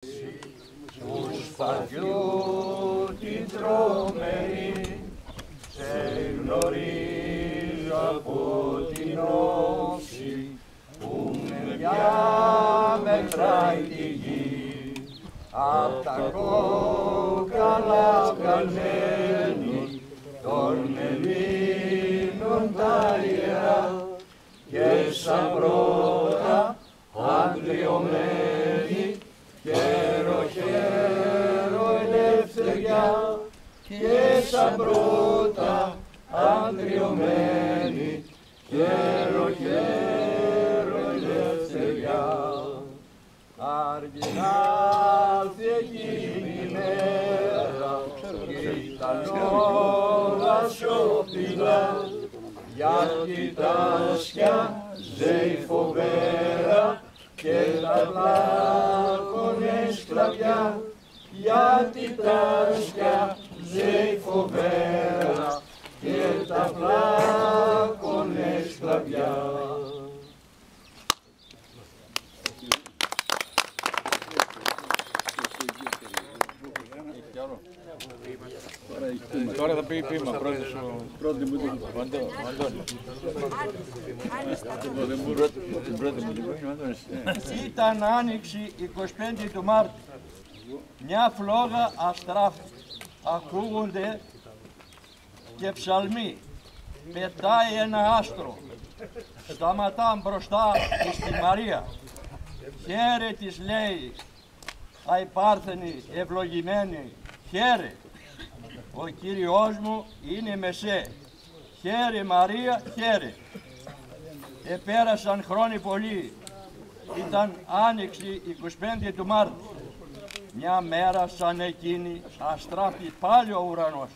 Του σπαθιού την τρομερή σε γνωρίζω από την όψη που μεριά μετράει τη γη. Απ' τα κόκαλα βγαλμένη των Ελλήνων τα ιερά και σαν πρώτα αντριωμένη χέρο χέρο ελευθεριά και σαν πρώτα αντριωμένη χέρο χέρο ελευθεριά. Αργινάθη εκείνη η μέρα κι ήταν όλα σιωπηλά γιατί τα άσια ζέει φοβέρα και τα πλάκωνε σκλαβιά, γιατί τα άσια ζέει φοβέρα και τα πλάκωνε σκλαβιά. Τώρα θα πει ποίημα, πρώτη μου την Ήταν άνοιξη 25 του Μάρτη. Μια φλόγα αστράφη. Ακούγονται και ψαλμοί. Πετάει ένα άστρο. Σταματά μπροστά στη Μαρία. Χαίρε της λέει, αϊπάρθενη, ευλογημένη, χαίρε. Ο Κύριος μου είναι με σε. Χαίρε Μαρία, χαίρε. Επέρασαν χρόνοι πολλοί. Ήταν άνοιξη 25 του Μάρτη. Μια μέρα σαν εκείνη αστράφει πάλι ο ουρανός.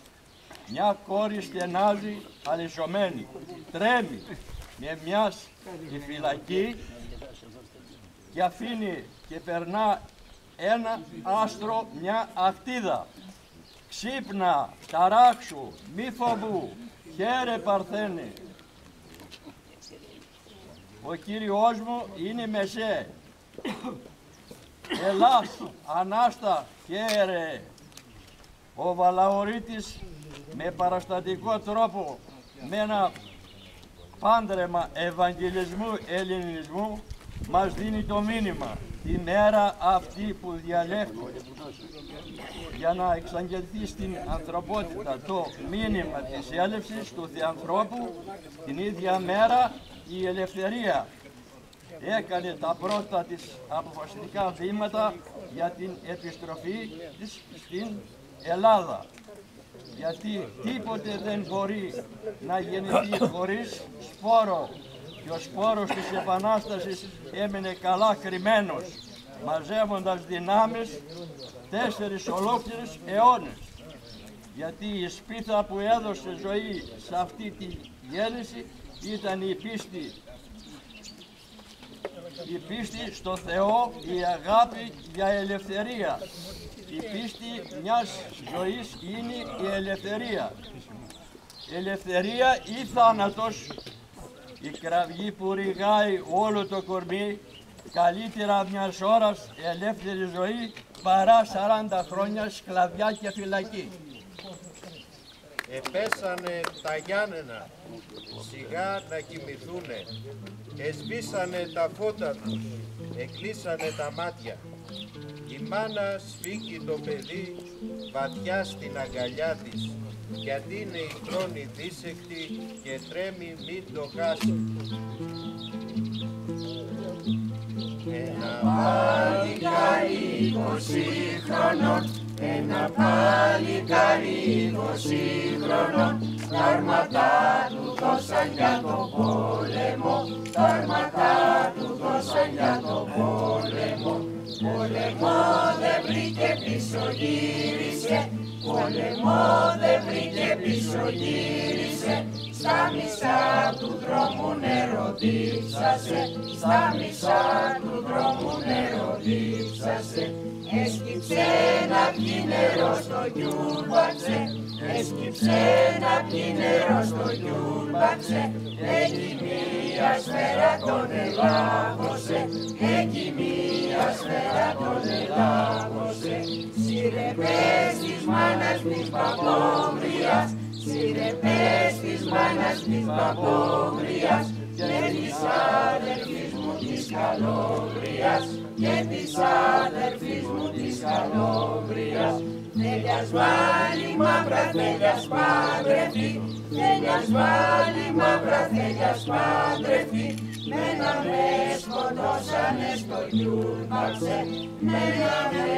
Μια κόρη στενάζει αλυσσωμένη. Τρέμει με μιας τη φυλακή και αφήνει και περνά ένα άστρο, μια ακτίδα. Ξύπνα, ταράξου, μη φοβού, χαίρε Παρθένε. Ο Κύριος μου είναι με σε. Ελλάς, Ανάστα, χαίρε. Ο Βαλαωρίτης με παραστατικό τρόπο, με ένα πάντρεμα ευαγγελισμού, ελληνισμού, μας δίνει το μήνυμα. Τη μέρα αυτή που διαλέχονται για να εξαγγελθεί στην ανθρωπότητα το μήνυμα της έλευσης του Θεανθρώπου, την ίδια μέρα η ελευθερία έκανε τα πρώτα της αποφασιστικά βήματα για την επιστροφή της στην Ελλάδα. Γιατί τίποτε δεν μπορεί να γεννηθεί χωρίς σπόρο και ο σπόρος της Επανάστασης έμεινε καλά κρυμμένος, μαζεύοντας δυνάμεις 4 ολόκληρους αιώνες. Γιατί η σπίθα που έδωσε ζωή σε αυτή τη γέννηση ήταν η πίστη. Η πίστη στο Θεό, η αγάπη για ελευθερία. Η πίστη μιας ζωής είναι η ελευθερία. Ελευθερία ή θάνατος. Η κραυγή που ρηγάει όλο το κορμί, καλύτερα μιας ώρας ελεύθερη ζωή παρά 40 χρόνια σκλαβιά και φυλακή. Επέσανε τα Γιάννενα, σιγά να κοιμηθούνε, εσβήσανε τα φώτα τους, εκλείσανε τα μάτια. Η μάνα σφίγγει το παιδί βαθιά στην αγκαλιά της, γιατί είναι η κρόνη δίσεκτη και τρέμει μην το χάσει. Ένα παλικάρι 20 χρονών, ένα παλικάρι 20 χρονών, τα άρματα του δώσαν για το πόλεμο, τα άρματα του δώσαν για το πόλεμο. Πόλεμο δεν βρήκε πίσω γύρισε, πόλεμο δεν βρήκε πίσω γύρισε, στα μισά του δρόμου νερό δίψασε, στα μισά του δρόμου νερό δίψασε. Έσκυψε να πιει νερό στο γιούρμπαξε, έσκυψε να πιει νερό στο γιούρμπαξε, εκεί μία σφαίρα τον ελάμβωσε, εκεί μία σφαίρα τον ελάμβωσε. Σύρε πες της μάνας της Παπόγριας, σύρε πες της μάνας της Παπόγριας, και της αδερφής μου της Καλόγριας, και της αδερφής μου της Καλόγριας. Θέλιας βάλει μαύρα, θέλιας πάντρεφη, θέλιας βάλει μαύρα, θέλιας πάντρεφη, μένα με σκοτώσανε στο γιούρμπαξε, μένα με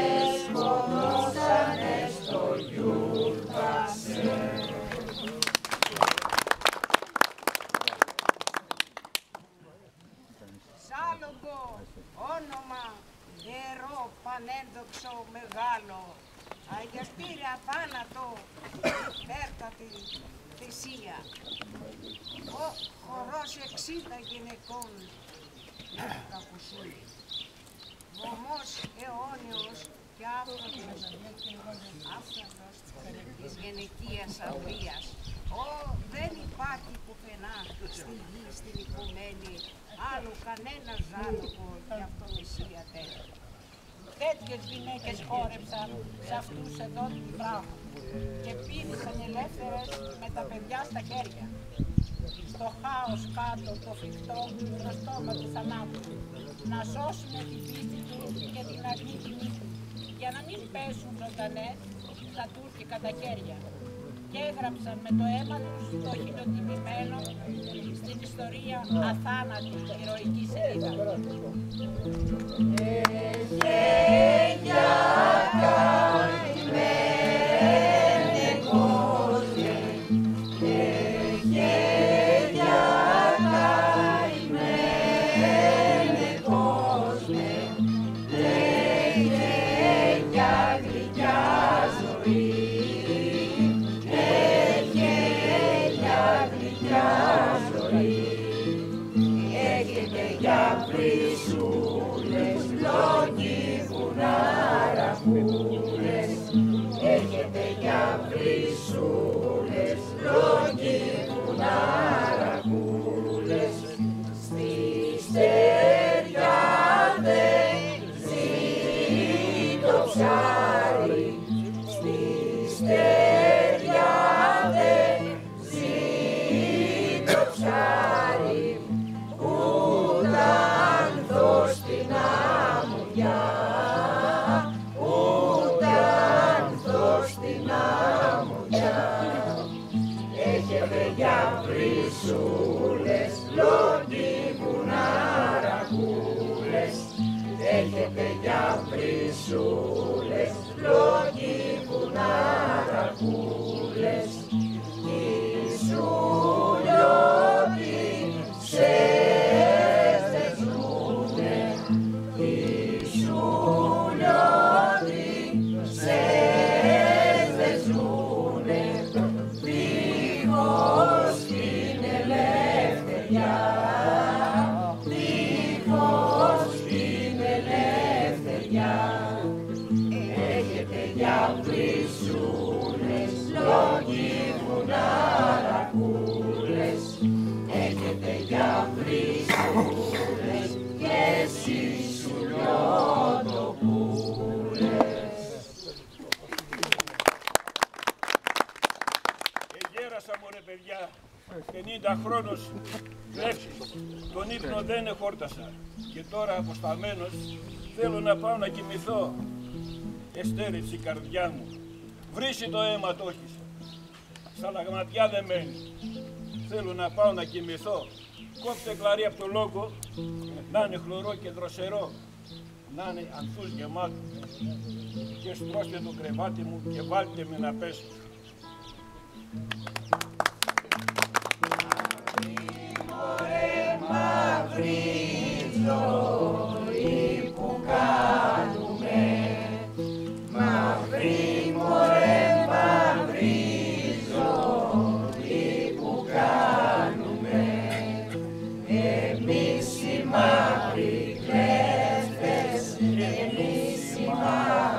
σκοτώσανε στο γιούρμπαξε. Σάλογκο, όνομα, ιερό, πανένδοξο, μεγάλο, αγιαστήρια θάνατο, υπέρτατη θυσία. Ο χορός 60 γυναικών, καπουσούλη. Βωμός αιώνιος και άφθαρτος της γενικείας αυρίας. Δεν υπάρχει πουθενά στη γη, στην οικουμένη, άλλου κανένα ζάλογο για αυτομισία τέτοια. Τέτοιες γυναίκες χόρεψαν σε αυτούς εδώ του βράχου και πήδησαν ελεύθερες με τα παιδιά στα χέρια. Στο χάος κάτω το φρικτό στο στόμα του θανάτου, να σώσουν την πίστη τους και την αργή τιμή τους, για να μην πέσουν ζωντανές στα τουρκικά τα χέρια. Και έγραψαν με το αίμα τους το χιλιοτιμημένο στην ιστορία αθάνατη ηρωική σελίδα. παιδιά, 50 χρόνος κλέφτης, τον ύπνο δεν εχόρτασα και τώρα αποσταμένος θέλω να πάω να κοιμηθώ. Εστέρεψε η καρδιά μου, βρύσει το αίμα το όχισα, στα λαγματιά δεν μένει, θέλω να πάω να κοιμηθώ. Κόψτε κλαρί από το λόγο, να είναι χλωρό και δροσερό, να είναι ανθούς γεμάτο και στρώστε το κρεβάτι μου και βάλτε με να πέσω. Μαύρη ζωή που κάνουμε, μαύρη μωρέ μαύρη ζωή που κάνουμε, εμείς οι μαύροι κλέφτες, εμείς οι μαύροι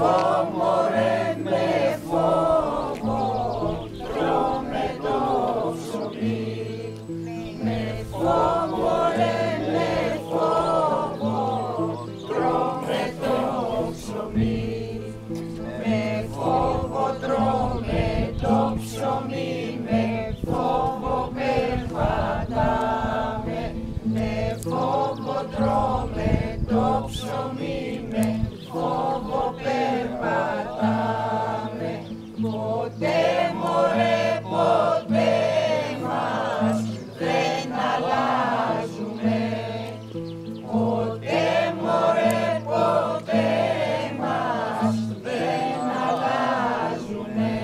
φόβο ρε με φόβο, τρώμε το ψωμί. Με φόβο ρε με φόβο, τρώμε το ψωμί. Με φόβο τρώμε το ψωμί, με φόβο περπατάμε. Με φόβο τρώμε το ψωμί, με φόβο περπατάμε. Ποτέ μωρέ ποτέ μας δεν αλλάζουμε. Ποτέ μωρέ ποτέ μας δεν αλλάζουμε.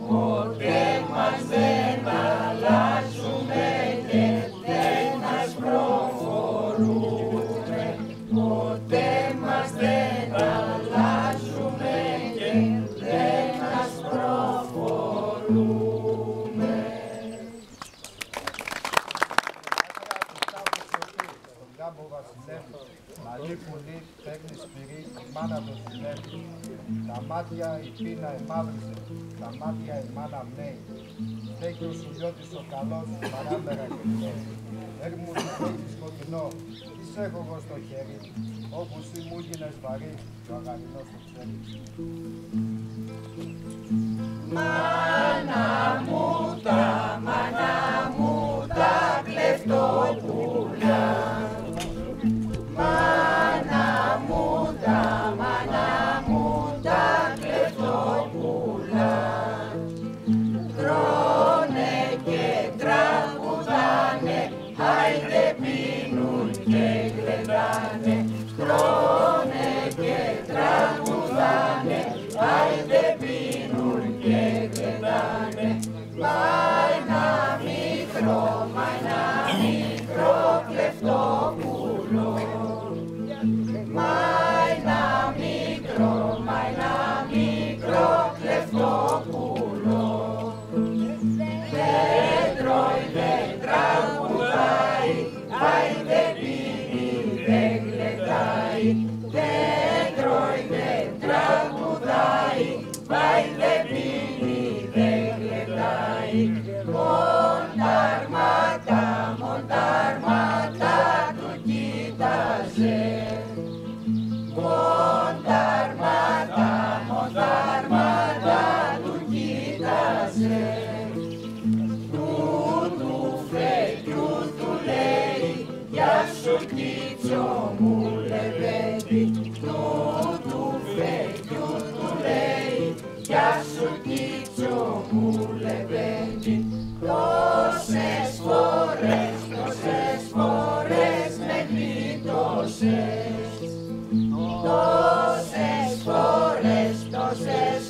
Ποτέ μας δεν αλλάζουμε και δεν μας προχωρούμε. Ποτέ μας δεν αλλάζουμε και δεν μας προχωρούμε. Στον κάμπο βασιλεύει, μαλλί πουλί, παίρνει σπυρί, η μάνα το ζηλεύει. Τα μάτια η πείνα εμαύριζε, τα μάτια η μάνα μνέει. Στέκει ο Σουλιώτης ο καλός, παράμερα και λέει. Έρμου του έχει σκοτεινό, τι σ' έχω εγώ στο χέρι, όπου εσύ μου γίνες βαρύ, το αγαρινό στο ξέρει. Μάνα μου τα κλεφτόπουλα. Μάνα μου τα κλεφτόπουλα. Τρώνε και τραγουδάνε, άιντε πίνουν και γλεντάνε. Τρώνε και τραγουδάνε, άιντε πίνουν και γλεντάνε. Μα ένα μικρό κλεφτόπουλο. Μα ένα μικρό κλεφτόπουλο. Δεν τρώει, δεν τραγουδάει, άιντε πίνει, δεν γλεντάει. Δεν τρώει, δεν τραγουδάει, άιντε πίνει, δεν γλεντάει. Μοντάρματα του κοίταζε. Μοντάρματα του κοίταζε. Του φεγγιού του λέει, γεια σου κίτσο μου λεβέντη. Του φεγγιού του λέει, γεια σου κίτσο μου λεβέντη. Τόσες φορές με γλίτωσες. Τόσες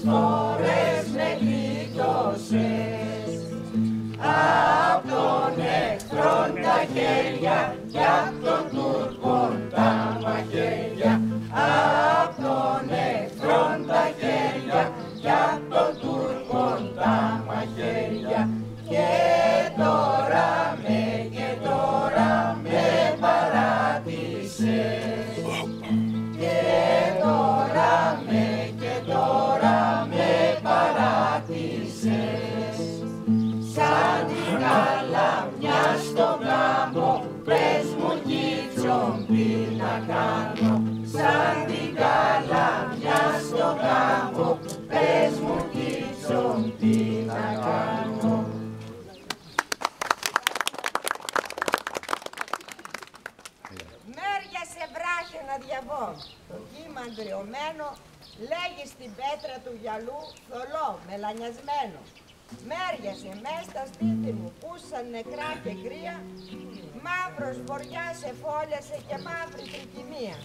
φορές με γλίτωσες. Απ' τον εχθρόν τα χέρια κι απ' τον Τούρκον τα μαχαίρια. Απ' τον εχθρόν τα χέρια κι απ' τον Τούρκον τα μαχαίρια. Και τώρα με παράτησες. Και τώρα με παράτησες. Σαν την καλαμιά στον κάμπο, πες μου κίτσον τι να κάνω. Σαν την καλαμιά στον κάμπο, πες μου κίτσον τι να κάνω. Μέριασε βράχαινα διαβώ, το κύμα αντριωμένο λέγει στην πέτρα του γυαλού θολό, μελανιασμένο. Μέριασε μες στα σπίτι μου, πούσαν νεκρά και κρύα, μαύρος βοριάς εφόλιασε και μαύρη τρικυμία.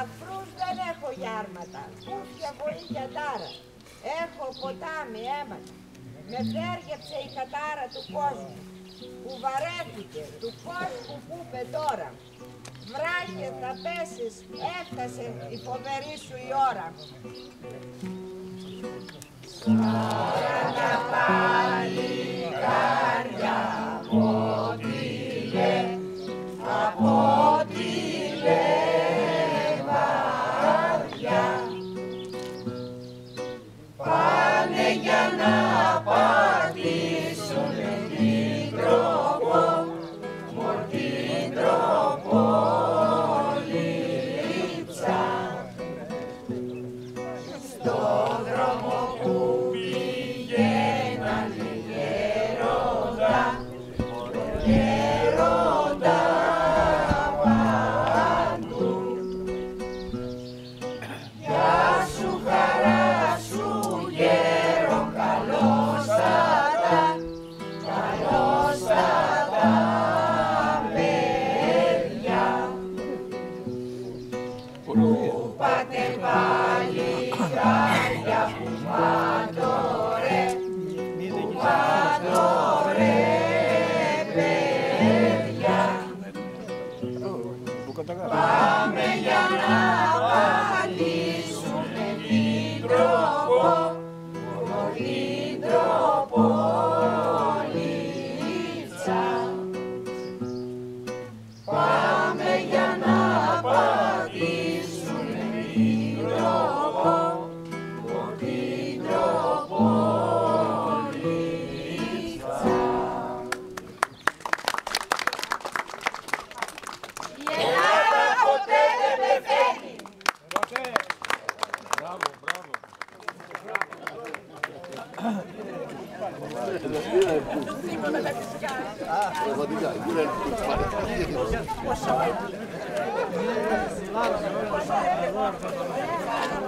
Αφρούς δεν έχω γιάρματα, κούφια βοή γιατάρα, έχω ποτάμι αίματα, με θέργεψε η κατάρα του κόσμου, που βαρέθηκε, του κόσμου που είπε τώρα. Βράχε θα πέσεις, έφτασε η φοβερή σου η ώρα. Σαράντα παλικάρια από τη λεβαδιά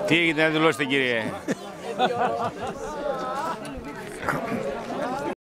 Τι έχετε να δηλώσετε, κύριε?